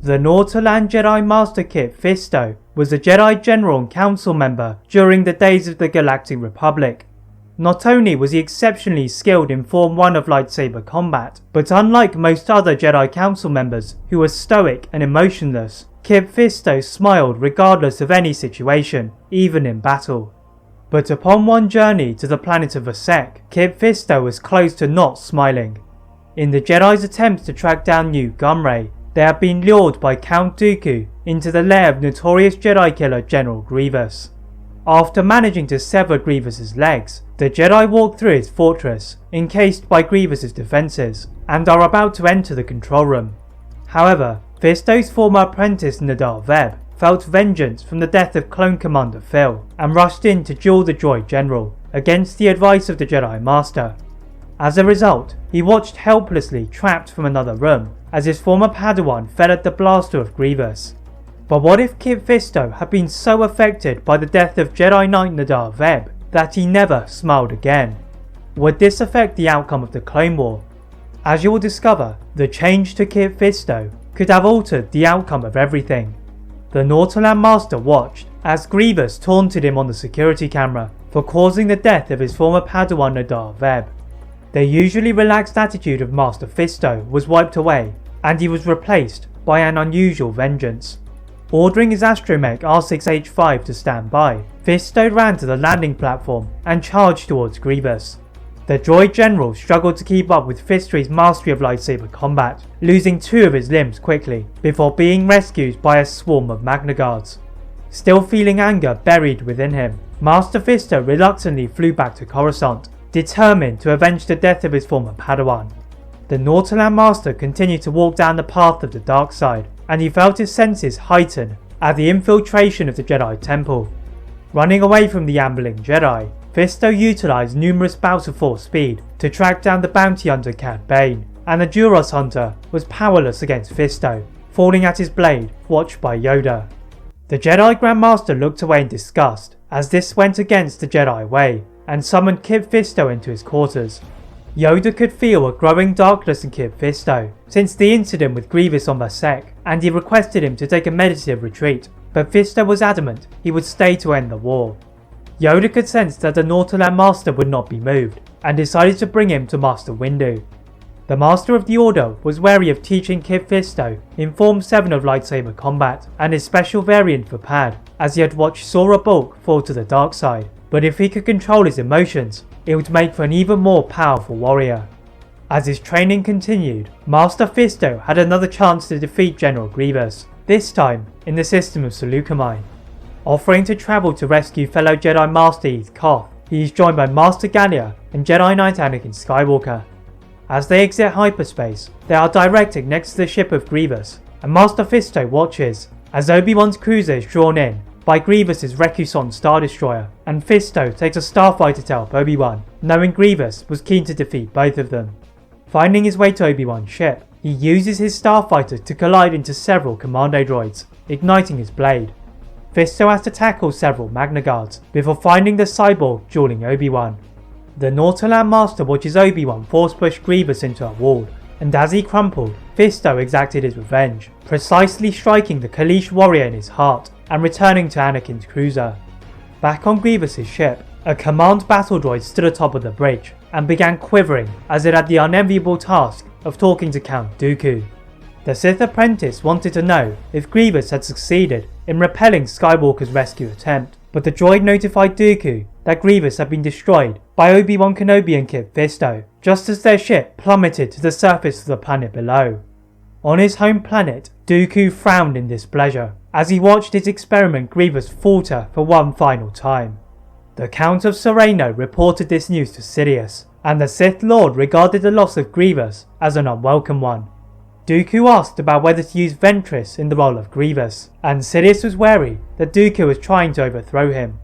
The Nautolan Jedi Master Kit Fisto was a Jedi General and Council member during the days of the Galactic Republic. Not only was he exceptionally skilled in Form 1 of lightsaber combat, but unlike most other Jedi Council members who were stoic and emotionless, Kit Fisto smiled regardless of any situation, even in battle. But upon one journey to the planet of Vassek, Kit Fisto was close to not smiling. In the Jedi's attempts to track down Nute Gunray, they had been lured by Count Dooku into the lair of notorious Jedi killer General Grievous. After managing to sever Grievous's legs, the Jedi walk through his fortress, encased by Grievous's defences, and are about to enter the control room. However, Fisto's former apprentice Nahdar Vebb felt vengeance from the death of Clone Commander Fil and rushed in to duel the droid general against the advice of the Jedi Master. As a result, he watched helplessly trapped from another room as his former padawan fell at the blaster of Grievous. But what if Kit Fisto had been so affected by the death of Jedi Knight Nahdar Vebb that he never smiled again? Would this affect the outcome of the Clone War? As you will discover, the change to Kit Fisto could have altered the outcome of everything. The Nautolan Master watched as Grievous taunted him on the security camera for causing the death of his former padawan Nahdar Vebb. The usually relaxed attitude of Master Fisto was wiped away, and he was replaced by an unusual vengeance. Ordering his astromech R6H5 to stand by, Fisto ran to the landing platform and charged towards Grievous. The droid general struggled to keep up with Fisto's mastery of lightsaber combat, losing 2 of his limbs quickly before being rescued by a swarm of Magna Guards. Still feeling anger buried within him, Master Fisto reluctantly flew back to Coruscant, determined to avenge the death of his former padawan. The Nautolan Master continued to walk down the path of the dark side, and he felt his senses heighten at the infiltration of the Jedi Temple. Running away from the ambling Jedi, Fisto utilised numerous bouts of force speed to track down the bounty hunter Cad Bane, and the Duros hunter was powerless against Fisto, falling at his blade, watched by Yoda. The Jedi Grand Master looked away in disgust as this went against the Jedi way, and summoned Kit Fisto into his quarters. Yoda could feel a growing darkness in Kit Fisto since the incident with Grievous on Vassek, and he requested him to take a meditative retreat, but Fisto was adamant he would stay to end the war. Yoda could sense that the Nautolan Master would not be moved, and decided to bring him to Master Windu. The Master of the Order was wary of teaching Kit Fisto in Form 7 of lightsaber combat and his special variant for Pad, as he had watched Sora Bulk fall to the dark side. But if he could control his emotions, it would make for an even more powerful warrior. As his training continued, Master Fisto had another chance to defeat General Grievous, this time in the system of Seleucamine. Offering to travel to rescue fellow Jedi Master Eth Koth, he is joined by Master Gallia and Jedi Knight Anakin Skywalker. As they exit hyperspace, they are directed next to the ship of Grievous, and Master Fisto watches as Obi-Wan's cruiser is drawn in by Grievous's Recusant Star Destroyer, and Fisto takes a starfighter to help Obi-Wan, knowing Grievous was keen to defeat both of them. Finding his way to Obi-Wan's ship, he uses his starfighter to collide into several commando droids, igniting his blade. Fisto has to tackle several Magna Guards before finding the cyborg dueling Obi-Wan. The Nautolan Master watches Obi-Wan force push Grievous into a wall, and as he crumpled, Fisto exacted his revenge, precisely striking the Kaleesh warrior in his heart and returning to Anakin's cruiser. Back on Grievous's ship, a command battle droid stood atop of the bridge and began quivering as it had the unenviable task of talking to Count Dooku. The Sith apprentice wanted to know if Grievous had succeeded in repelling Skywalker's rescue attempt, but the droid notified Dooku that Grievous had been destroyed by Obi-Wan Kenobi and Kit Fisto, just as their ship plummeted to the surface of the planet below. On his home planet, Dooku frowned in displeasure as he watched his experiment Grievous falter for one final time. The Count of Sereno reported this news to Sidious, and the Sith Lord regarded the loss of Grievous as an unwelcome one. Dooku asked about whether to use Ventress in the role of Grievous, and Sidious was wary that Dooku was trying to overthrow him.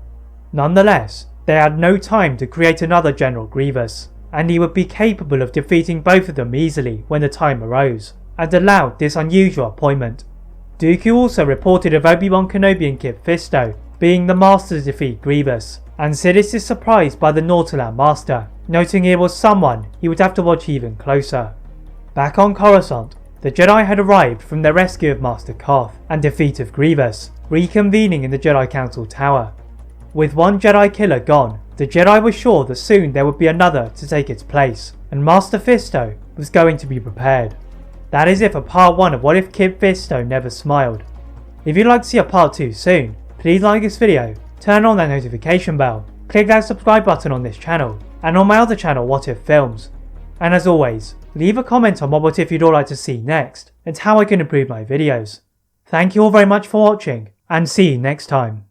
Nonetheless, they had no time to create another General Grievous, and he would be capable of defeating both of them easily when the time arose, and allowed this unusual appointment. Dooku also reported of Obi-Wan Kenobi and Kit Fisto being the master to defeat Grievous, and Sidious is surprised by the Nautolan Master, noting it was someone he would have to watch even closer. Back on Coruscant, The Jedi had arrived from their rescue of Master Koth and defeat of Grievous, reconvening in the Jedi Council tower. With one Jedi killer gone, the Jedi were sure that soon there would be another to take its place, and Master Fisto was going to be prepared. That is it for part 1 of What If Kit Fisto Never Smiled. If you'd like to see a part 2 soon, please like this video, turn on that notification bell, click that subscribe button on this channel, and on my other channel What If Films. And as always, leave a comment on what if you'd all like to see next, and how I can improve my videos. Thank you all very much for watching, and see you next time.